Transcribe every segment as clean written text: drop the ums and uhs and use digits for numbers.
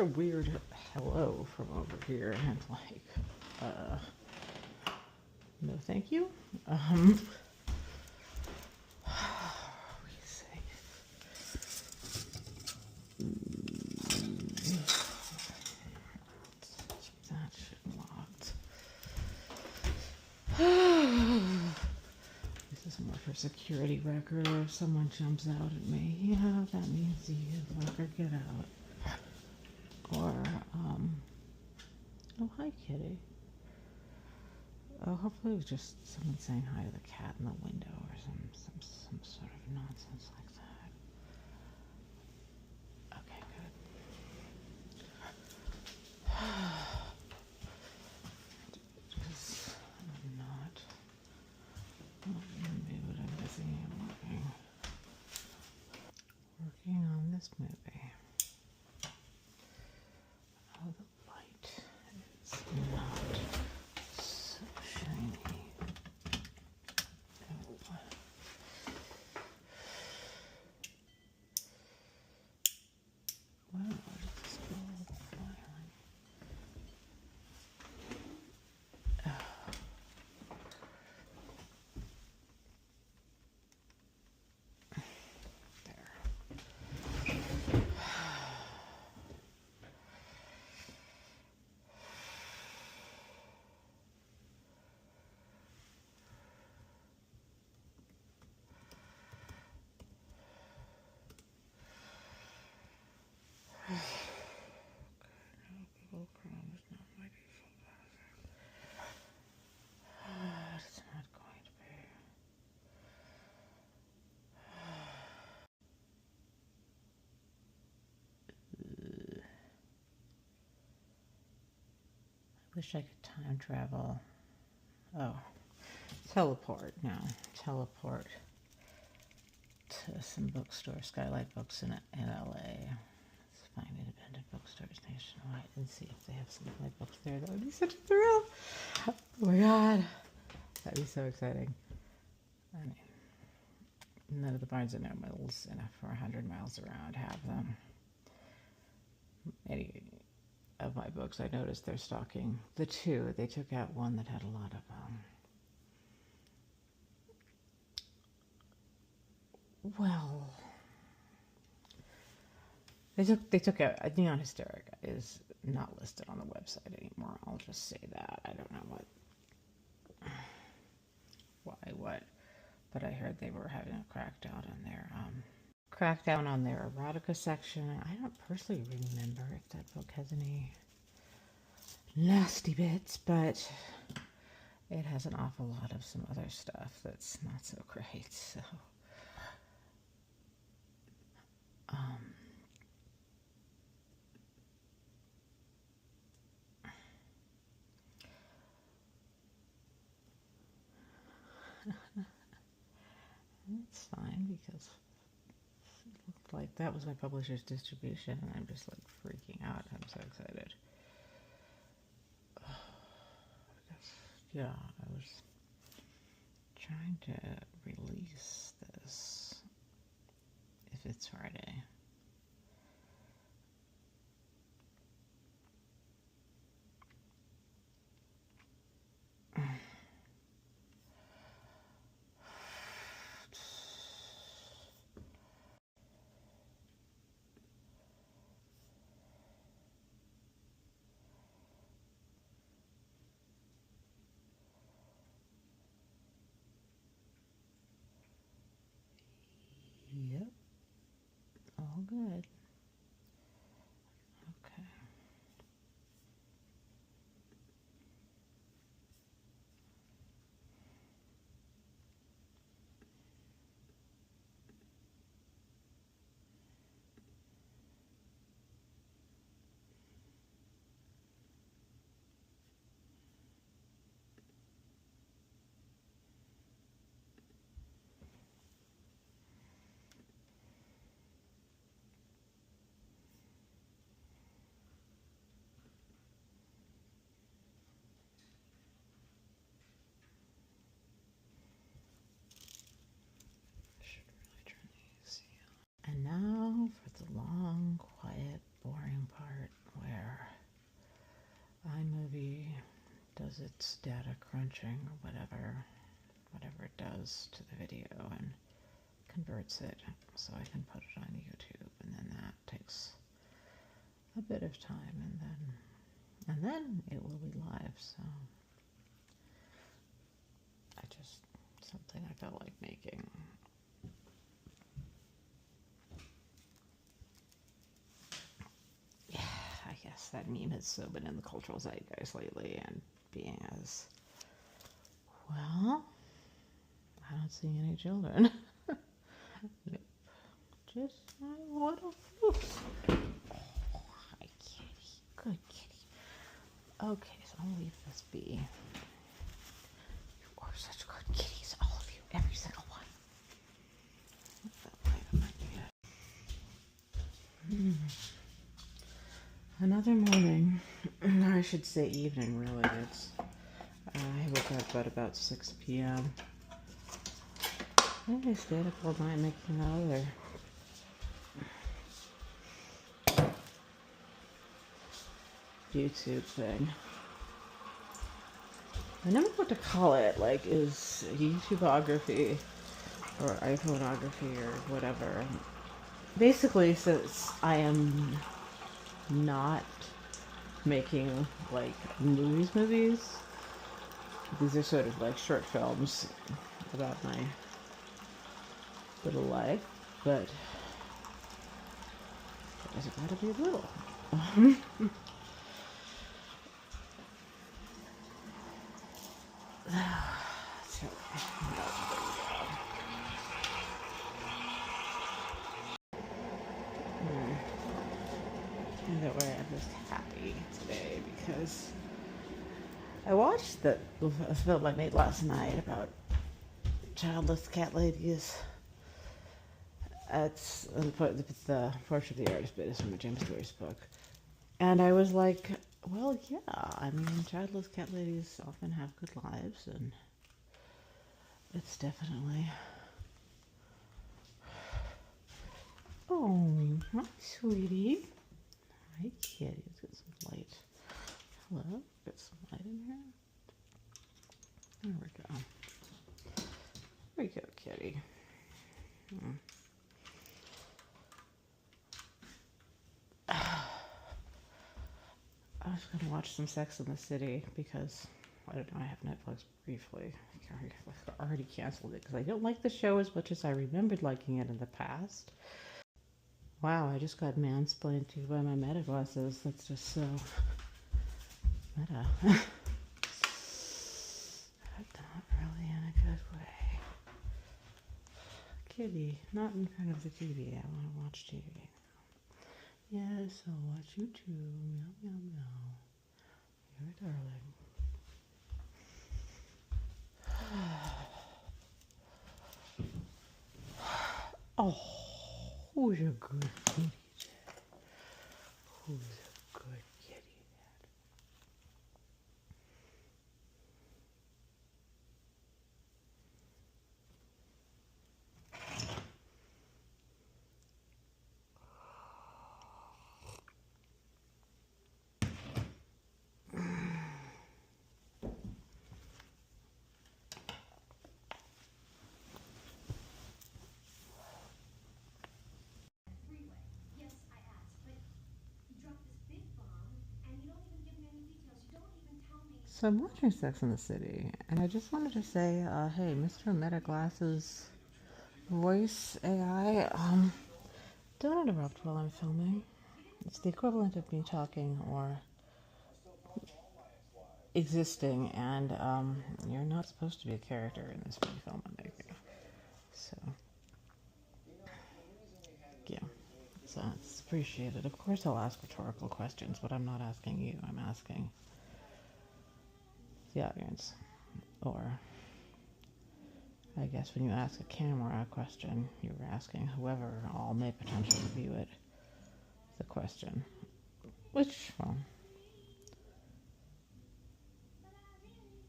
a weird hello from over here, and like, no thank you. We say, keep that shit locked. This is more for security record. If someone jumps out at me, yeah, that means you fucker get out. Or, oh, hi, kitty. Oh, hopefully it was just someone saying hi to the cat in the window or some sort of nonsense like that. Okay, good. Because I'm not. Maybe what I'm busy working on this movie. Oh, the light is not so shiny. Oh. Wow, it's gold filing. Oh. There. Google Chrome is not my default browser. It's not going to be. I wish I could time travel. Oh, teleport now. Teleport to some bookstore, Skylight Books in LA. Let's find independent bookstores nationwide and see if they have some of my books there. That would be such a thrill. Oh my god. That'd be so exciting. I mean, none of the Barnes & Nobles for 100 miles around have them. Any of my books, I noticed they're stocking the two. They took out one that had a lot of well, they took out Neon Hysteric is not listed on the website anymore. I'll just say that. I don't know what, but I heard they were having a crackdown on their erotica section. I don't personally remember if that book has any nasty bits, but it has an awful lot of some other stuff that's not so great. So, it's fine because it looked like that was my publisher's distribution, and I'm just like freaking out. I'm so excited. Yeah, I was trying to release this if it's Friday. Yep, all good. Okay. does its data crunching or whatever it does to the video, and converts it so I can put it on YouTube, and then that takes a bit of time, and then it will be live. So something I felt like making. Yeah, I guess that meme has so been in the cultural zeitgeist lately, and being as well, I don't see any children. Nope. Just my little foot. Oh, hi, kitty. Good kitty. Okay, so I'll leave this be. You are such good kitties, all of you, every single one. Another morning, I should say evening, really. I woke up at about 6 p.m. I stayed up all night making that other YouTube thing. I never know what to call it, like, is YouTubeography or iPhoneography or whatever. Basically, since I am not making, like, movies, these are sort of like short films about my little life, but there's gotta be a little. So, either way, I'm just happy today because I watched a film I made last night about childless cat ladies. It's the Portrait of the Artist bit is from a James Joyce book. And I was like, well, yeah, I mean, childless cat ladies often have good lives, and it's definitely... Oh, hi, sweetie. Hi, kitty. Let's get some light. Hello? Get some light in here. There we go. There we go, kitty. I was going to watch some Sex in the City because, I don't know, I have Netflix briefly. I already canceled it because I don't like the show as much as I remembered liking it in the past. Wow, I just got mansplained to by my meta glasses. That's just so meta. Not really in a good way. Kitty, not in front of the TV. I want to watch TV now. Yes, I'll watch you too. Meow, meow, meow. You're a darling. Oh, who's a good kitty? Who's a good kitty? So I'm watching Sex in the City, and I just wanted to say, hey, Mr. Meta Glasses voice AI, don't interrupt while I'm filming. It's the equivalent of me talking or existing, and you're not supposed to be a character in this film I'm making. So, yeah, so it's appreciated. Of course I'll ask rhetorical questions, but I'm not asking you, I'm asking the audience. Or, I guess when you ask a camera a question, you're asking whoever all may potentially view it the question. Which, well,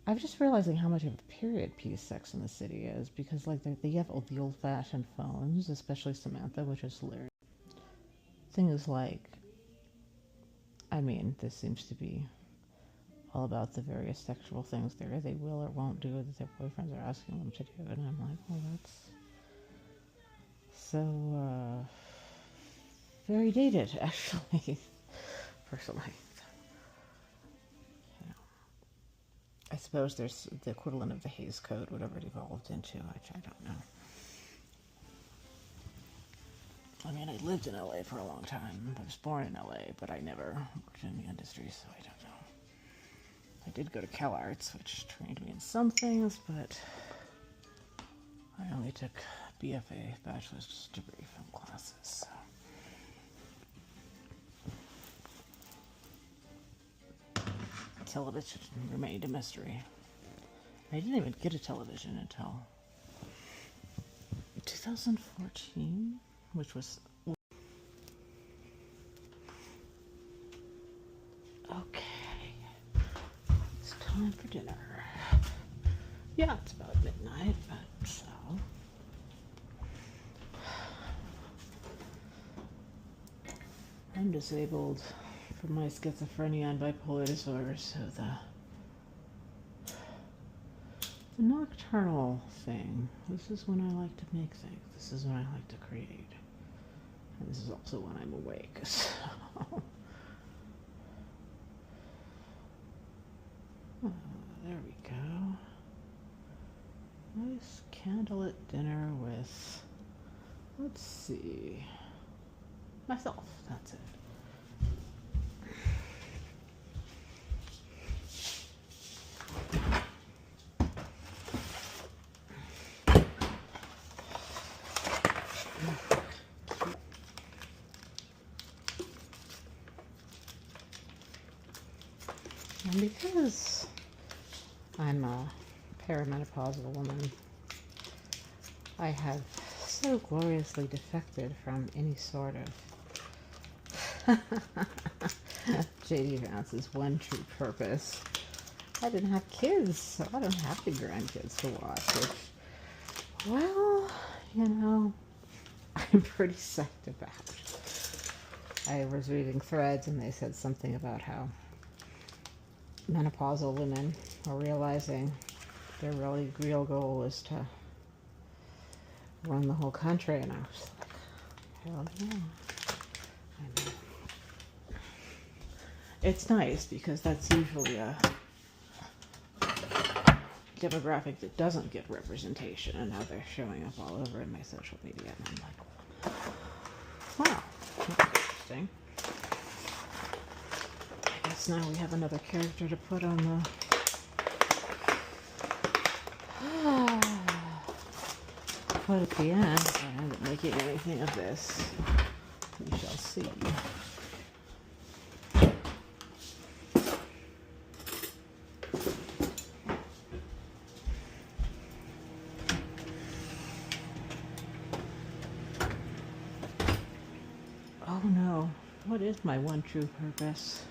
I'm just realizing how much of a period piece Sex in the City is, because like they have all the old-fashioned phones, especially Samantha, which is hilarious. Thing is, like, I mean, this seems to be all about the various sexual things they will or won't do that their boyfriends are asking them to do. And I'm like, well, that's so very dated, actually, personally. Yeah. I suppose there's the equivalent of the Hays Code, whatever it evolved into, which I don't know. I mean, I lived in LA for a long time. I was born in LA, but I never worked in the industry, so I don't know. I did go to CalArts, which trained me in some things, but I only took BFA, bachelor's degree film classes. So. Television remained a mystery. I didn't even get a television until 2014, which was... Okay, it's time for dinner. Yeah, it's about midnight, but so... I'm disabled from my schizophrenia and bipolar disorder, so the nocturnal thing, this is when I like to make things. This is when I like to create. And this is also when I'm awake, so... there we go. Nice candlelit dinner with, let's see, myself, that's it. And because I'm a perimenopausal woman, I have so gloriously defected from any sort of J.D. Vance's one true purpose. I didn't have kids, so I don't have the grandkids to watch, which, well, you know, I'm pretty psyched about. I was reading threads and they said something about how menopausal women are realizing their really real goal is to run the whole country, and I was like, hell yeah. I know. It's nice because that's usually a demographic that doesn't get representation, and now they're showing up all over in my social media, and I'm like, wow, that's interesting. I guess now we have another character to put on the... But at the end, I end up making anything of this. We shall see. Oh no, what is my one true purpose?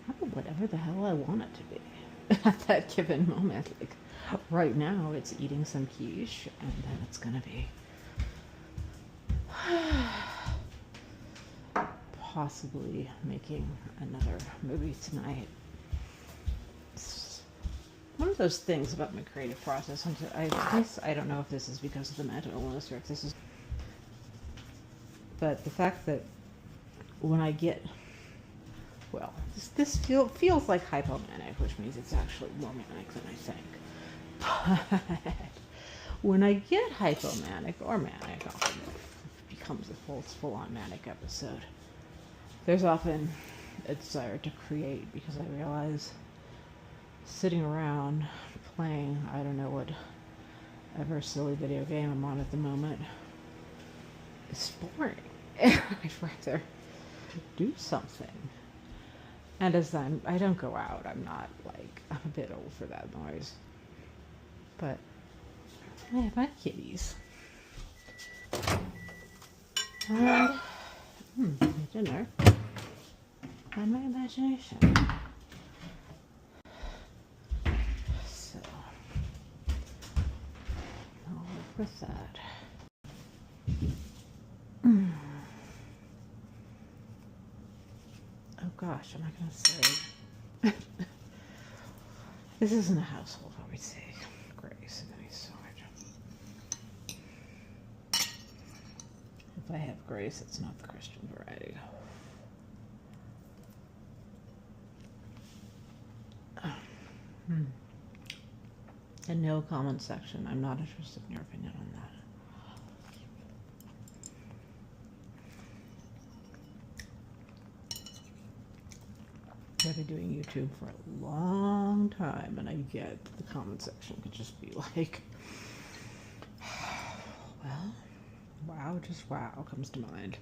Oh, whatever the hell I want it to be at that given moment. Like, right now, it's eating some quiche, and then it's gonna be possibly making another movie tonight. It's one of those things about my creative process. I don't know if this is because of the mental illness or if this is, but the fact that when I get, well, this feels like hypomanic, which means it's actually more manic than I think. But when I get hypomanic or manic, often it becomes a full-on manic episode. There's often a desire to create because I realize sitting around playing, I don't know whatever silly video game I'm on at the moment, is boring. I'd rather do something. And as I don't go out, I'm a bit old for that noise. But I have my kitties. And my dinner. And my imagination. So I'll work with that. Oh gosh, am I going to say This isn't a household where we say grace of any sort. If I have grace, it's not the Christian variety. And no comment section. I'm not interested in your opinion on that. I've been doing YouTube for a long time, and I get the comment section could just be like, well, wow, just wow comes to mind.